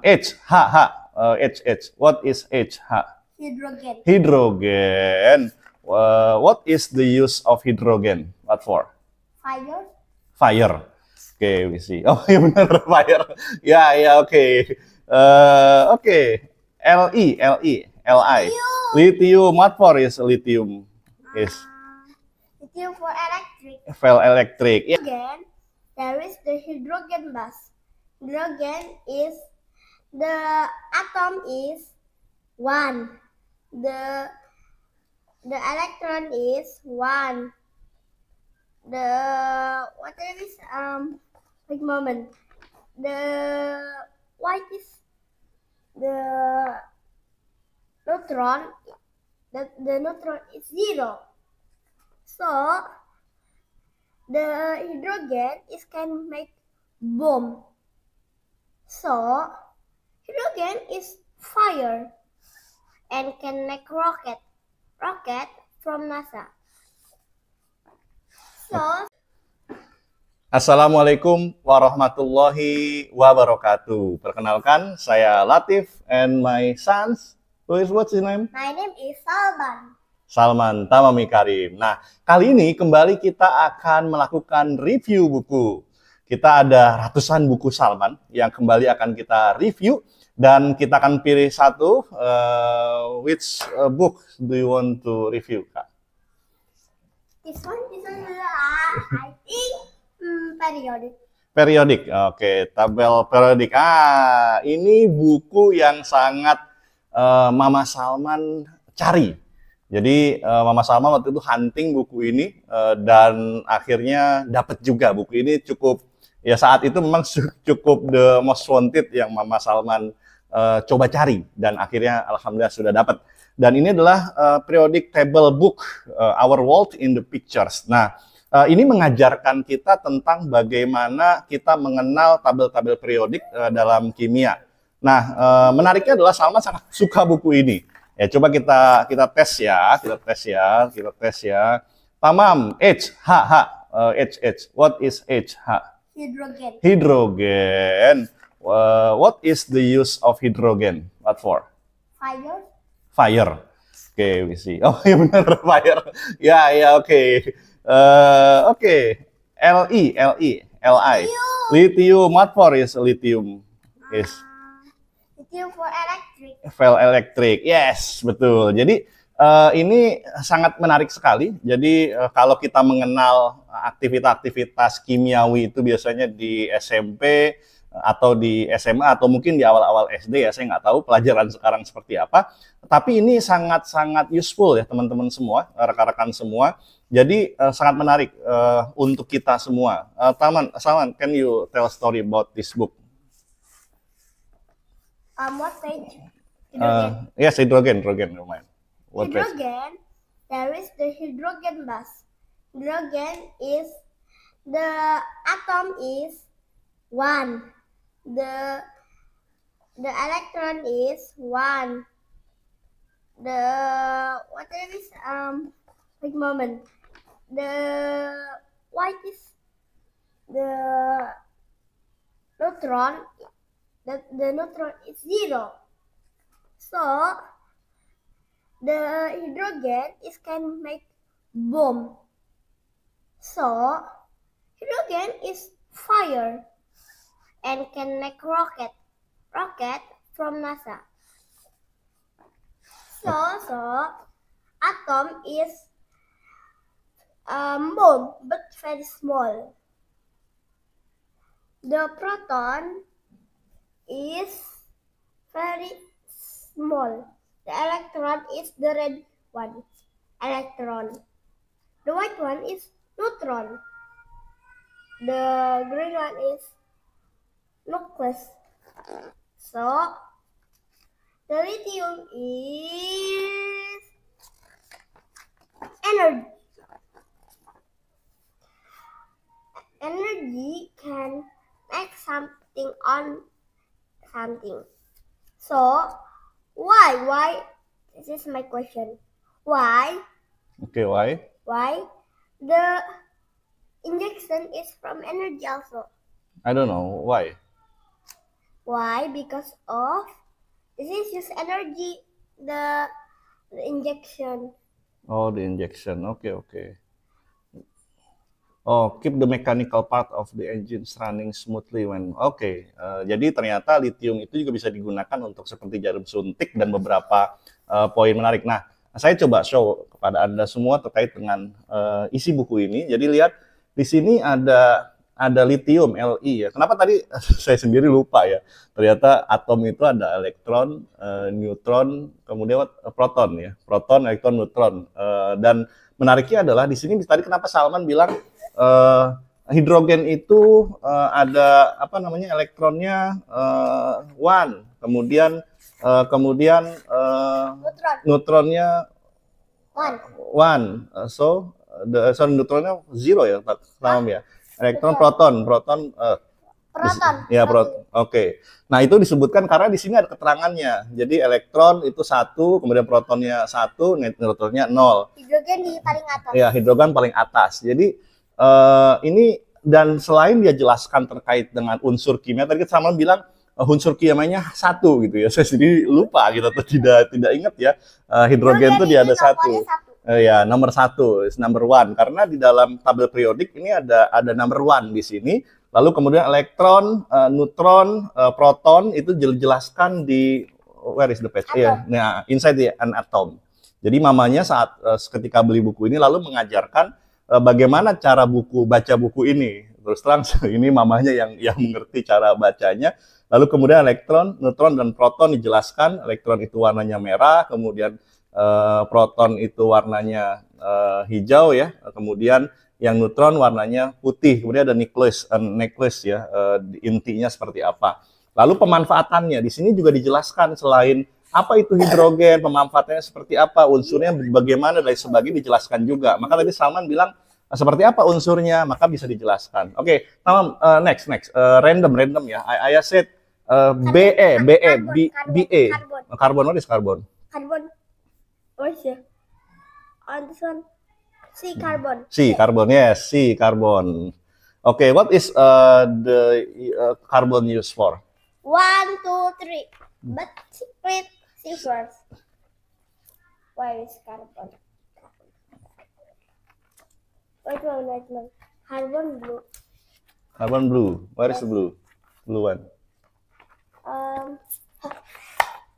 H, H, H, H. What is H, H? Hydrogen. Hydrogen. What is the use of hydrogen? What for? Fire. Fire. Okay, we see. Oh, iya benar, fire. Ya, ya, oke. Oke. Li, Li. Lithium. What for is lithium? Is Lithium for electric. Well, electric. Yeah. Again, there is the hydrogen bus. Hydrogen is the atom is one. The electron is one. The what is wait a moment. The white is the neutron. The neutron is zero. So the hydrogen is can make bomb. So hydrogen is fire and can make rocket from NASA. So Assalamualaikum warahmatullahi wabarakatuh. Perkenalkan, saya Latif and my sons. What's his name? my name is Salman. Salman Tamami Karim. Nah, kali ini kembali kita akan melakukan review buku. Kita ada ratusan buku Salman yang kembali akan kita review dan kita akan pilih satu. Which book do you want to review, Kak? This one I think periodic. Periodik, oke, tabel periodik. Ini buku yang sangat Mama Salman cari. Jadi Mama Salman waktu itu hunting buku ini dan akhirnya dapat juga buku ini. Cukup ya, saat itu memang cukup the most wanted yang Mama Salman coba cari dan akhirnya alhamdulillah sudah dapat. Dan ini adalah periodic table book Our World in the Pictures. Nah, ini mengajarkan kita tentang bagaimana kita mengenal tabel-tabel periodik dalam kimia. Nah, menariknya adalah Salman sangat suka buku ini. Ya, coba kita tes ya. Tamam, H, H, H, H. What is H, H? Hydrogen. Hydrogen. What is the use of hydrogen? What for? Fire. Fire. Okay, we see. Oh, iya benar, fire. Ya, ya, oke. Oke. Li. Lithium. What for is lithium? Is Lithium for electric. Well, electric. Yes, betul. Jadi ini sangat menarik sekali. Jadi kalau kita mengenal aktivitas kimiawi itu biasanya di SMP atau di SMA atau mungkin di awal-awal SD ya, saya nggak tahu pelajaran sekarang seperti apa. Tapi ini sangat-sangat useful ya teman-teman semua, rekan-rekan semua. Jadi sangat menarik untuk kita semua. Salman, can you tell a story about this book? What page? Hydrogen. Yes, hydrogen. Lumayan. What page? Hydrogen. There is the hydrogen bus. Hydrogen is the atom is one. The electron is one. The what is wait a moment. The white is the neutron. The neutron is zero. So the hydrogen is can make bomb. So hydrogen is fire and can make rocket from NASA. So atom is bomb but very small. The proton is very small. The electron is the red one, electron. The white one is neutron. The green one is nucleus. So the lithium is energy. Energy can make something on something. So why? This is my question. Why? Okay, why? Why the injection is from energy also? I don't know why. Why? Because of this is use energy, the injection. Oh, the injection. Oke, oke. Oh, keep the mechanical part of the engines running smoothly when. Oke, jadi ternyata lithium itu juga bisa digunakan untuk seperti jarum suntik dan beberapa poin menarik. Nah, saya coba show kepada Anda semua terkait dengan isi buku ini. Jadi lihat di sini ada lithium Li ya. Kenapa tadi saya sendiri lupa ya? Ternyata atom itu ada elektron, neutron, kemudian proton ya. Proton, elektron, neutron. Dan menariknya adalah di sini tadi kenapa Salman bilang hidrogen itu ada apa namanya elektronnya one, kemudian neutronnya one, so neutronnya zero ya, paham ya? Elektron, proton, ya proton. Oke. Nah itu disebutkan karena di sini ada keterangannya. Jadi elektron itu 1, kemudian protonnya 1, neutronnya 0. Hidrogen di paling atas. Ya, hidrogen paling atas. Jadi ini dan selain dia jelaskan terkait dengan unsur kimia, tadi Salman bilang unsur kimianya 1 gitu ya. Saya sendiri lupa gitu atau tidak ingat ya. Hidrogen itu dia ada 1. Ya, nomor 1, is number 1 karena di dalam tabel periodik ini ada number 1 di sini. Lalu kemudian elektron, neutron, proton itu dijelaskan di where is the page? Ya, nah, inside an atom. Jadi mamanya saat ketika beli buku ini lalu mengajarkan bagaimana cara baca buku ini. Terus terang ini mamanya yang mengerti cara bacanya. Lalu kemudian elektron, neutron dan proton dijelaskan. Elektron itu warnanya merah, kemudian proton itu warnanya hijau ya. Kemudian yang neutron warnanya putih. Kemudian ada necklace ya, intinya seperti apa. Lalu pemanfaatannya di sini juga dijelaskan selain apa itu hidrogen, pemanfaatannya seperti apa, unsurnya bagaimana dan sebagainya dijelaskan juga. Maka tadi Salman bilang seperti apa unsurnya, maka bisa dijelaskan. Oke, next, random ya. I said BE. Carbon, what is carbon? Carbon. What is it? On this one, C carbon. C carbon, yes, C carbon. Okay, what is the carbon used for? 1, 2, 3. But secret secrets. Where is carbon? Wait one. Carbon blue. Carbon blue. Where is the blue? Blue one.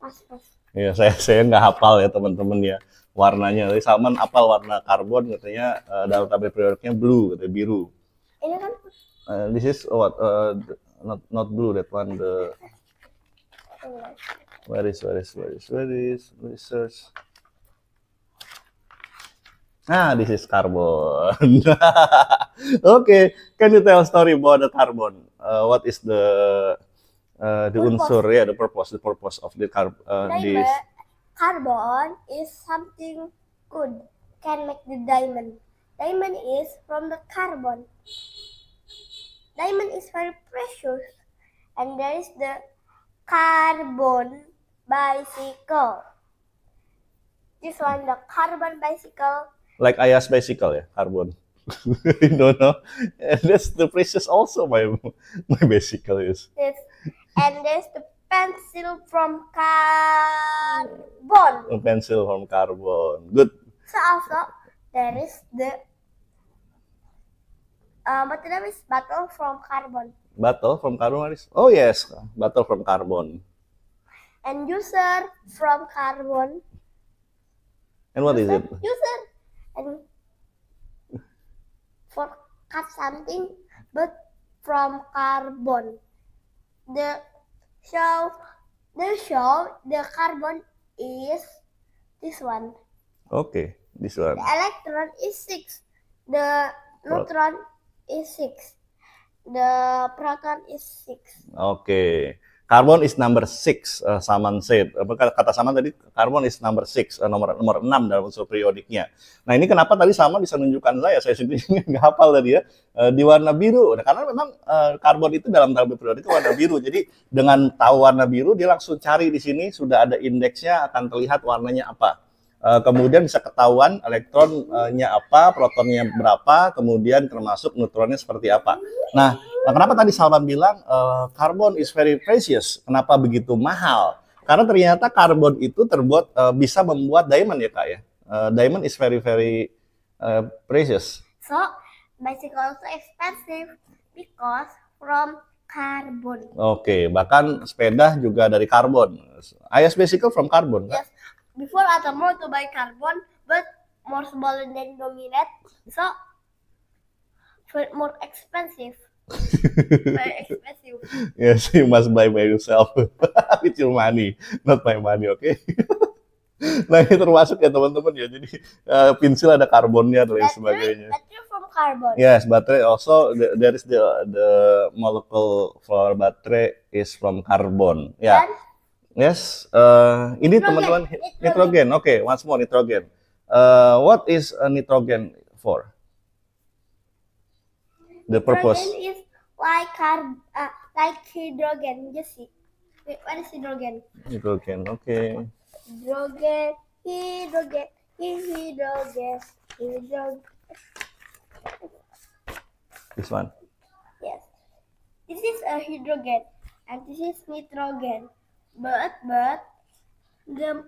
Pas. Ya, saya nggak hafal ya teman-teman ya warnanya. Tapi Salman hafal warna karbon katanya dalam tabel periodiknya blue, katanya biru. Ini kan? This is what? Not blue. That one the. Where is search? Ah, this is carbon. Okay, can you tell a story about the carbon? What is the unsur? Yeah, the purpose of the this. Carbon is something good. Can make the diamond. Diamond is from the carbon. Diamond is very precious, and there is the carbon bicycle. This one, the carbon bicycle. Like Ayah's bicycle, ya, carbon. No. That's the precious also my bicycle is. Yes. And there's the pencil from carbon. A pencil from carbon. Good. So also there is the what the name is bottle from carbon. Bottle from carbon is? Oh yes, bottle from carbon. And user from carbon. And what is it? User and for cut something, but from carbon. The carbon is this one. Okay, this one. The electron is 6. The neutron is 6. The proton is 6. Okay. Carbon is number 6, Salman said. Kata Salman tadi, carbon is number 6, nomor 6 dalam unsur periodiknya. Nah ini kenapa tadi Salman bisa menunjukkan saya sendiri nggak hafal tadi ya, di warna biru. Nah, karena memang karbon itu dalam tabel periodik itu warna biru. Jadi dengan tahu warna biru, dia langsung cari di sini, sudah ada indeksnya, akan terlihat warnanya apa. Kemudian bisa ketahuan elektronnya apa, protonnya berapa, kemudian termasuk neutronnya seperti apa. Nah, Nah, kenapa tadi Salman bilang carbon is very precious? Kenapa begitu mahal? Karena ternyata karbon itu terbuat bisa membuat diamond ya Kak ya. Diamond is very precious. So bicycle also expensive because from carbon. Oke, bahkan sepeda juga dari karbon. Ayas bicycle from carbon. Kak? Yes. Before I more to buy carbon, but more smaller than dominate, so more expensive. Very expensive. Yes, you must buy by yourself with your money, not my money, oke? Nah, ini termasuk ya teman-teman ya. Jadi pensil ada karbonnya dan lain sebagainya. Battery from carbon. Yes, battery also there is the molecule for battery is from carbon. Ya. Yeah. Yes, ini teman-teman nitrogen. Oke, once more nitrogen. What is nitrogen for? The purpose. Nitrogen is like hydrogen. Just see. Wait, what is hydrogen? Hydrogen, okay. Hydrogen. This one. Yes. This is a hydrogen, and this is nitrogen. But the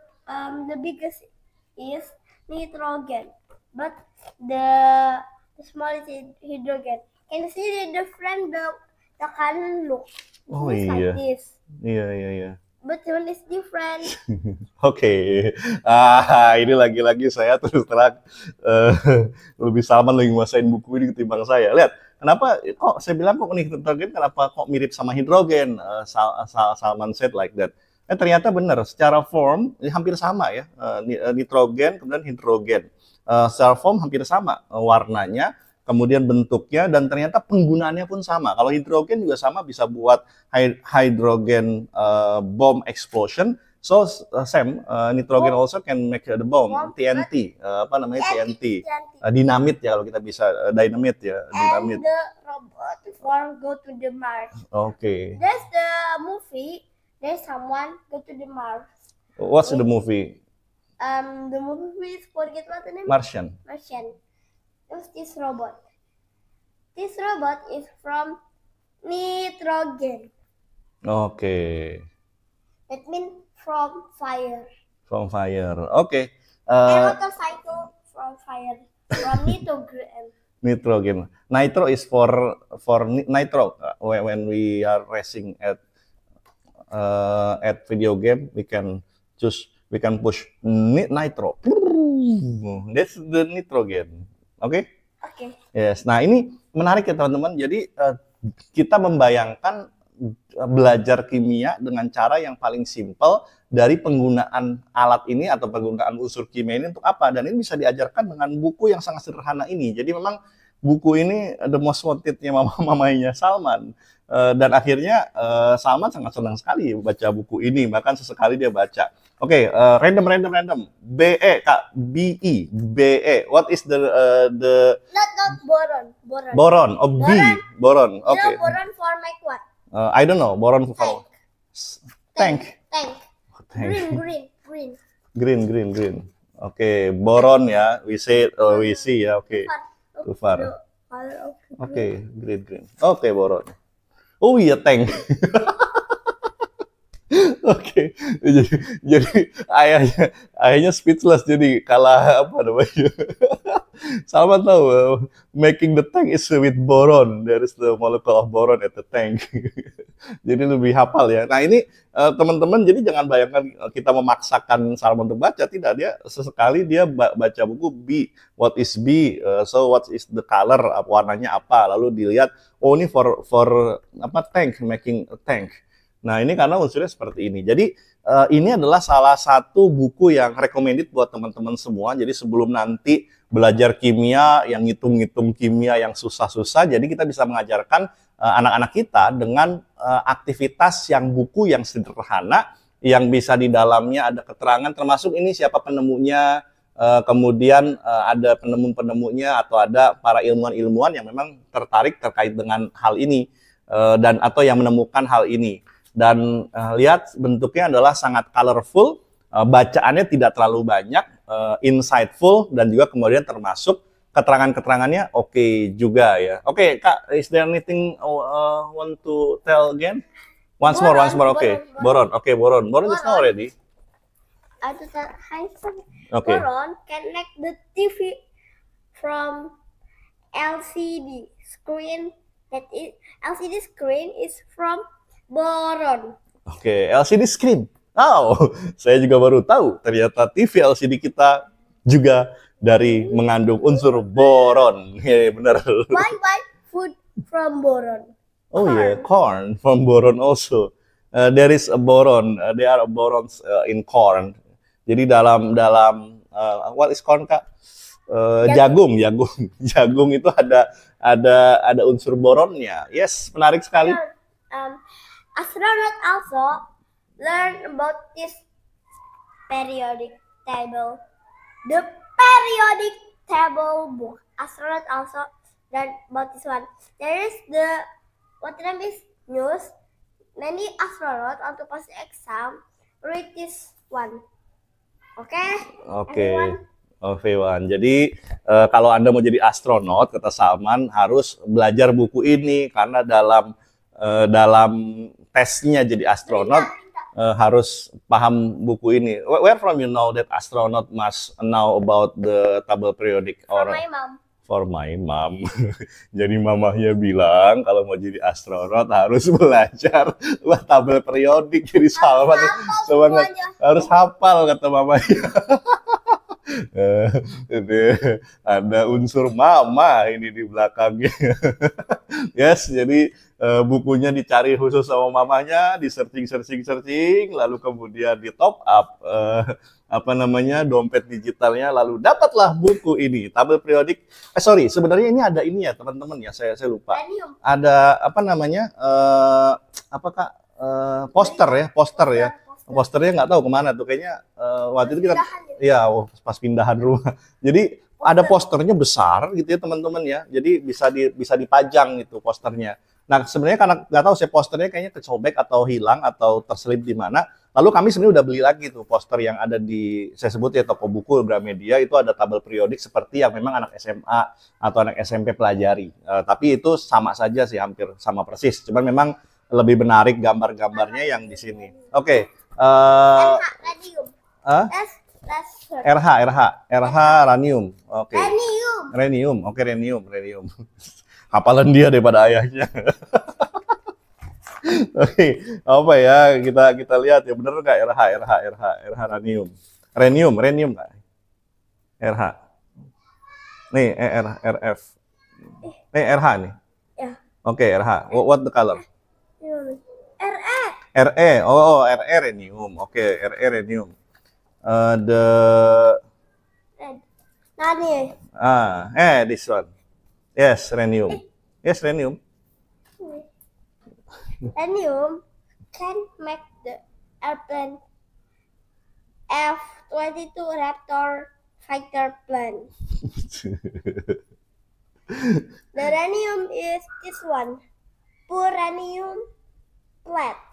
biggest is nitrogen. But the smallest is hydrogen. Can you see the different the color look? Oh It's iya. like this. Iya. But one is different. Oke. Ini lagi-lagi saya terus terang lebih Salman lagi nguasain buku ini ketimbang saya. Lihat, kenapa kok saya bilang kok nitrogen kenapa kok mirip sama hidrogen? Salman said like that. Ternyata benar, secara form hampir sama ya. Nitrogen kemudian hidrogen. Secara form hampir sama warnanya, kemudian bentuknya, dan ternyata penggunaannya pun sama. Kalau hidrogen juga sama, bisa buat hydrogen bomb explosion. So same, nitrogen also can make the bomb, TNT, TNT, dinamit ya kalau kita bisa, dynamite ya, dinamit. And the robot for go to the Mars. Okay. That's the movie. There's someone go to the Mars. What's the movie? The movie is forget what the name. Martian. What's this robot? This robot is from nitrogen. Okay. It means from fire. From fire. Okay. And motorcycle from fire. From nitrogen. Nitrogen. Nitro is for nitro. When we are racing at video game, we can push nitro. That's the nitrogen. Oke? Okay. Yes. Nah, ini menarik ya teman-teman. Jadi kita membayangkan belajar kimia dengan cara yang paling simpel dari penggunaan alat ini atau penggunaan unsur kimia ini untuk apa, dan ini bisa diajarkan dengan buku yang sangat sederhana ini. Jadi memang buku ini the most wanted-nya mamanya Salman. Dan akhirnya Salman sangat senang sekali baca buku ini, bahkan sesekali dia baca. Oke, random. BE, Kak, BE, BE. What is the Not boron. boron? Oh, B, boron. You Okay. know boron for make what? I don't know, boron for tank. Tank. Green. Oke, boron ya. We see ya. Oke. Too far. Oke, green. Oke, boron. Oh iya, tank. Oke, jadi ayahnya speechless, jadi kalah apa namanya. Salman tahu, making the tank is with boron. There is the molecule of boron at the tank. Jadi lebih hafal ya. Nah ini teman-teman, jadi jangan bayangkan kita memaksakan Salman untuk baca. Tidak, dia sesekali dia baca buku B. What is B? So what is the color? Warnanya apa? Lalu dilihat, oh ini for apa, tank, making a tank. Nah ini karena unsurnya seperti ini. Jadi ini adalah salah satu buku yang recommended buat teman-teman semua. Jadi sebelum nanti belajar kimia yang ngitung-ngitung kimia yang susah-susah, jadi kita bisa mengajarkan anak-anak kita dengan aktivitas yang buku yang sederhana, yang bisa di dalamnya ada keterangan, termasuk ini siapa penemunya, kemudian ada penemu-penemunya atau ada para ilmuwan-ilmuwan yang memang tertarik terkait dengan hal ini dan atau yang menemukan hal ini. Dan lihat bentuknya adalah sangat colorful, bacaannya tidak terlalu banyak, insightful, dan juga kemudian termasuk keterangan-keterangannya oke juga ya. Oke, Kak, is there anything want to tell again? Once more. Okay. Boron. Okay, boron. Boron is now already. Okay. Boron connect the TV from LCD screen. LCD screen is from boron. Oke, LCD screen. Oh, saya juga baru tahu. Ternyata TV LCD kita juga dari mengandung unsur boron. Ya, benar. Why food from boron? Oh yeah, corn from boron also. There is a boron. There are borons in corn. Jadi dalam what is corn, Kak? Jagung. Jagung itu ada unsur boronnya. Yes, menarik sekali. Astronaut also learn about this periodic table. The periodic table book. Astronaut also learn about this one. There is the what name is news. Many astronauts on to pass the exam read this one. Oke. Wan. Jadi kalau Anda mau jadi astronot, kata Salman harus belajar buku ini karena dalam tesnya jadi astronot harus paham buku ini. Where from you know that astronaut must know about the table periodic? For my mom. For my mom. Jadi mamahnya bilang kalau mau jadi astronot harus belajar tabel periodik. Jadi Salman semangat harus hafal kata mamanya. Ada unsur mama ini di belakangnya. Yes, jadi bukunya dicari khusus sama mamanya, di searching, lalu kemudian di top up dompet digitalnya, lalu dapatlah buku ini, tabel periodik. Sebenarnya ini ada ini ya teman-teman ya, saya lupa. Ada poster ya. Posternya nggak tahu kemana tuh, kayaknya waktu itu kita pas pindahan rumah. Jadi ada posternya besar gitu ya teman-teman ya. Jadi bisa dipajang itu posternya. Nah sebenarnya karena nggak tahu posternya kayaknya kesobek atau hilang atau terselip di mana. Lalu kami sebenarnya udah beli lagi tuh poster yang ada di saya sebut ya toko buku Gramedia, itu ada tabel periodik seperti yang memang anak SMA atau anak SMP pelajari. Tapi itu sama saja sih, hampir sama persis. Cuman memang lebih menarik gambar-gambarnya yang di sini. Oke. RH ranium. Oke. Ranium. Hafalan dia daripada ayahnya. Oke, apa ya, kita lihat ya, bener nggak RH ranium. Ranium nggak? RH. Nih RF. RH nih. Ya. Oke, RH. What the color? RE. RE ranium. Oke, RE ranium. The Red. Nani. This one. Yes, ranium. Ranium can make the airplane F-22 Raptor fighter plane. The ranium is this one. Uranium plate.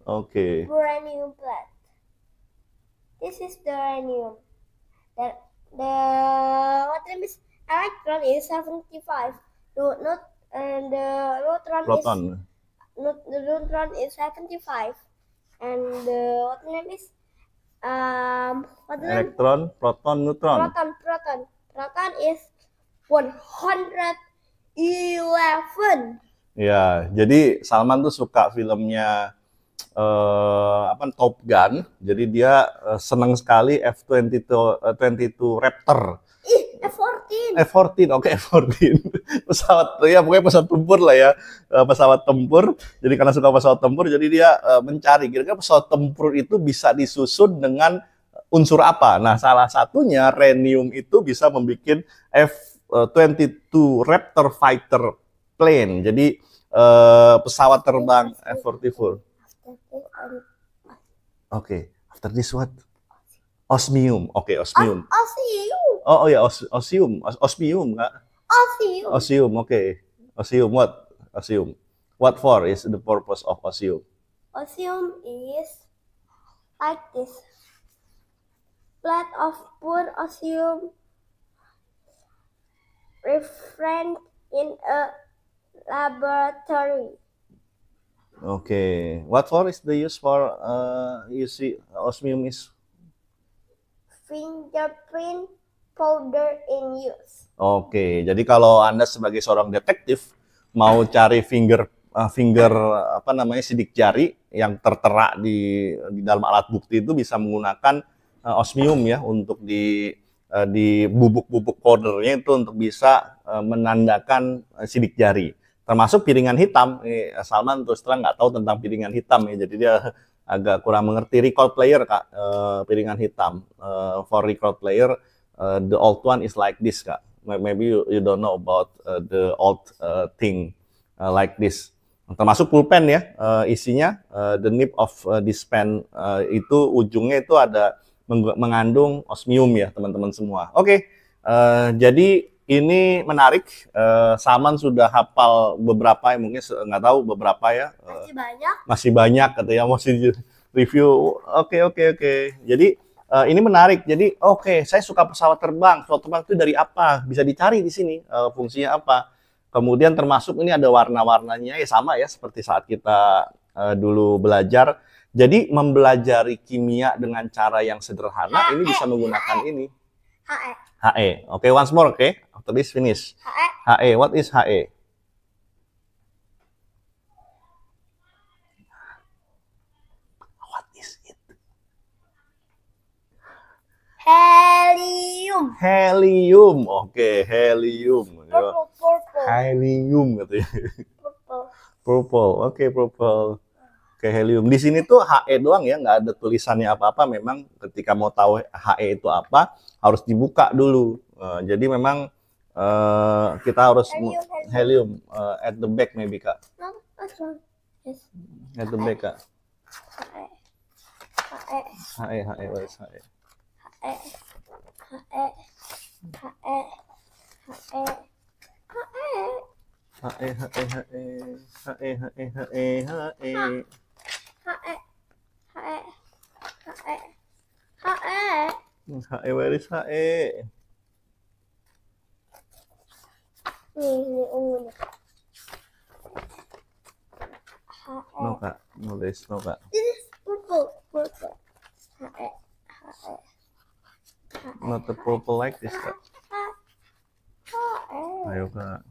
Okay. Uranium plate. This is the uranium. The what name is electron is 75. The neutron is 75. And the what name is electron, proton, neutron. Proton is 111. Ya, jadi Salman tuh suka filmnya Top Gun. Jadi dia senang sekali F-22 Raptor. F-14. Oke, F-14. Pesawat, ya pokoknya pesawat tempur lah ya. Pesawat tempur. Jadi karena suka pesawat tempur, jadi dia mencari kira-kira pesawat tempur itu bisa disusun dengan unsur apa. Nah, salah satunya rhenium itu bisa membuat F-22 Raptor fighter plane. Jadi pesawat terbang F-44. Oke, after this what? Osmium. Oke, osmium. Oh ya, osmium nggak? Osmium, oke. Osmium, what? Osmium. What for is the purpose of osmium? Osmium is like this. Plate of pure osmium refrain in a laboratory. Okay. What for is the use for you see osmium is? Fingerprint powder in use. Oke, jadi kalau Anda sebagai seorang detektif mau cari finger apa namanya sidik jari yang tertera di dalam alat bukti itu bisa menggunakan osmium ya untuk di bubuk-bubuk powdernya itu untuk bisa menandakan sidik jari. Termasuk piringan hitam. Salman terus terang nggak tahu tentang piringan hitam ya, jadi dia agak kurang mengerti. Record player Kak, piringan hitam. For record player, the old one is like this Kak. Maybe you don't know about the old thing like this. Termasuk pulpen ya, isinya the nib of this pen itu ujungnya itu ada mengandung osmium ya teman-teman semua. Oke, jadi ini menarik. Salman sudah hafal beberapa, mungkin nggak tahu beberapa ya. Masih banyak. Masih banyak katanya, masih review. Oke. Jadi ini menarik. Jadi saya suka pesawat terbang. Pesawat terbang itu dari apa? Bisa dicari di sini fungsinya apa. Kemudian termasuk ini ada warna-warnanya ya sama ya seperti saat kita dulu belajar. Jadi mempelajari kimia dengan cara yang sederhana ini bisa menggunakan ini. HE. Oke, once more, okay? After this finish. HE. What is HE? What is it? Helium. Helium. Oke, helium. Purple. Helium gitu ya. Purple. Purple. Oke, purple. Oke, helium. Di sini tuh HE doang ya, nggak ada tulisannya apa-apa. Memang ketika mau tahu HE itu apa, harus dibuka dulu. Jadi memang kita harus helium at the back maybe Kak. No, that's wrong. Yes. At the back Kak. HE. What is HE? HE, where is HE? Ini ungunya. No Kak, no this, no Kak. This is purple. HE. Not the purple like this Kak. Ayo Kak.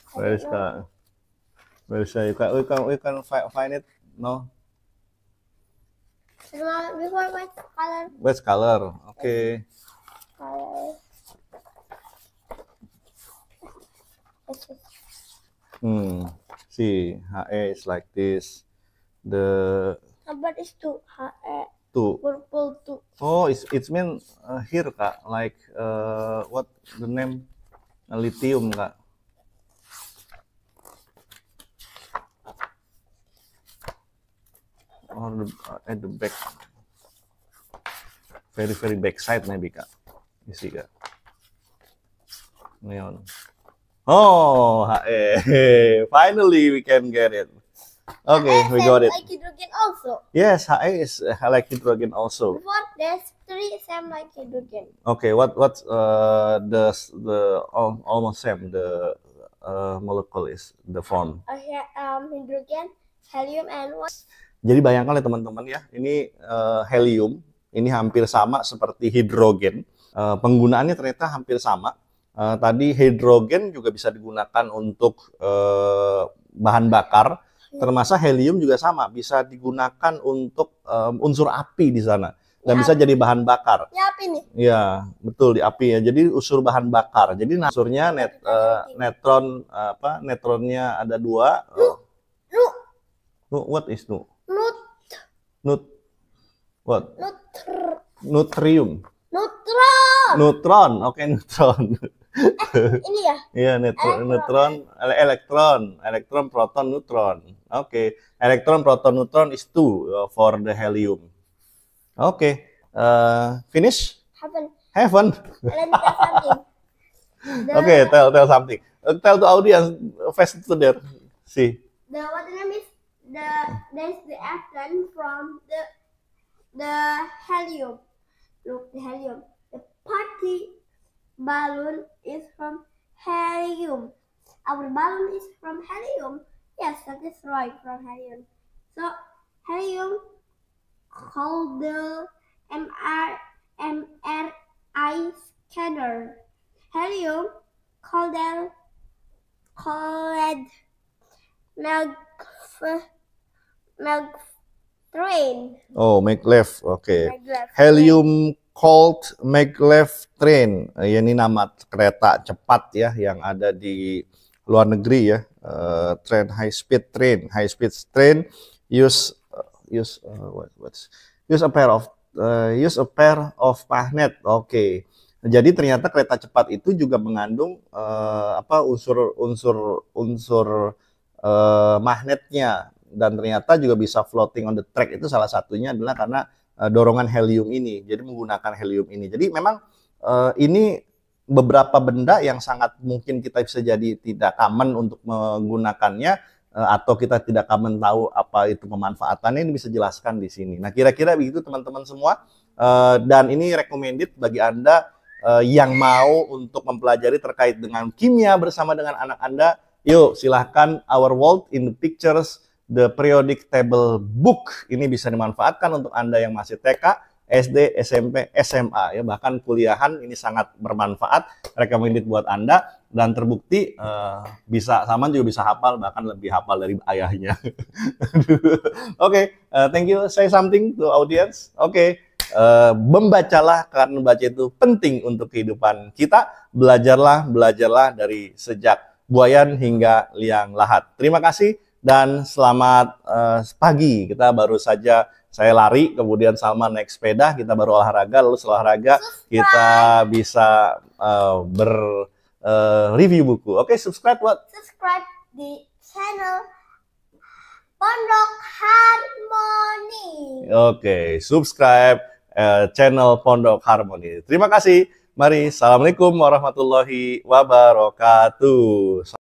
Where is Kak? Where is you Kak? We can find it. No. Before white color. White color. Okay. Color. See, HE is like this. The But it's two. HE. two. Purple two. Oh, it's mean here Kak, like what the name? Lithium Kak. Or at the back, very back side maybe Kak. You see Kak. Neon. Oh, HE. Finally we can get it. Okay, we got it. Like hydrogen also. Yes, HE is like hydrogen also. Before there's three same like hydrogen. Okay, what's the almost same the molecule is the form. Hydrogen, helium, and what? Jadi bayangkan ya teman-teman ya, ini helium, ini hampir sama seperti hidrogen. Penggunaannya ternyata hampir sama. Tadi hidrogen juga bisa digunakan untuk bahan bakar, termasuk helium juga sama, bisa digunakan untuk unsur api di sana. Dan bisa jadi bahan bakar. Ya api nih. Ya, betul di api ya. Jadi unsur bahan bakar. Jadi unsurnya netron netronnya ada dua. What is nu? What? Nutrium. Neutron. Oke, neutron. Ini ya? Iya, neutron, elektron, proton, neutron. Oke, elektron, proton, neutron is two for the helium. Oke, finish? Heaven. Let me tell something. Okay, tell something. Tell to audience, fast to there. See. What the name is? There's the atom from the helium. Look, the helium. The party balloon is from helium. Our balloon is from helium. Yes, that is right, from helium. So helium called the MRI scanner. Helium called train. Oh, maglev. Oke. Maglev Helium cold maglev train. Ini nama kereta cepat ya yang ada di luar negeri ya. Train high speed train use a pair of magnet. Oke. Jadi ternyata kereta cepat itu juga mengandung unsur magnetnya, dan ternyata juga bisa floating on the track. Itu salah satunya adalah karena dorongan helium ini. Jadi menggunakan helium ini. Jadi memang ini beberapa benda yang sangat mungkin kita bisa jadi tidak common untuk menggunakannya, atau kita tidak common tahu apa itu pemanfaatannya, ini bisa jelaskan di sini. Nah, kira-kira begitu teman-teman semua. Dan ini recommended bagi Anda yang mau untuk mempelajari terkait dengan kimia bersama dengan anak Anda. Yuk, silahkan Our World in the Pictures, the Periodic Table Book. Ini bisa dimanfaatkan untuk Anda yang masih TK, SD, SMP, SMA, ya, bahkan kuliahan. Ini sangat bermanfaat, recommended buat Anda, dan terbukti bisa Salman juga bisa hafal, bahkan lebih hafal dari ayahnya. Oke, thank you. Say something to audience. Oke. Membacalah, karena membaca itu penting untuk kehidupan kita. Belajarlah dari sejak buayan hingga liang lahat. Terima kasih dan selamat pagi. Kita baru saja, saya lari, kemudian Salman naik sepeda, kita baru olahraga, lalu setelah olahraga kita bisa review buku. Oke, subscribe what? Subscribe di channel Pondok Harmoni. Oke, subscribe channel Pondok Harmoni. Terima kasih. Mari, assalamualaikum warahmatullahi wabarakatuh.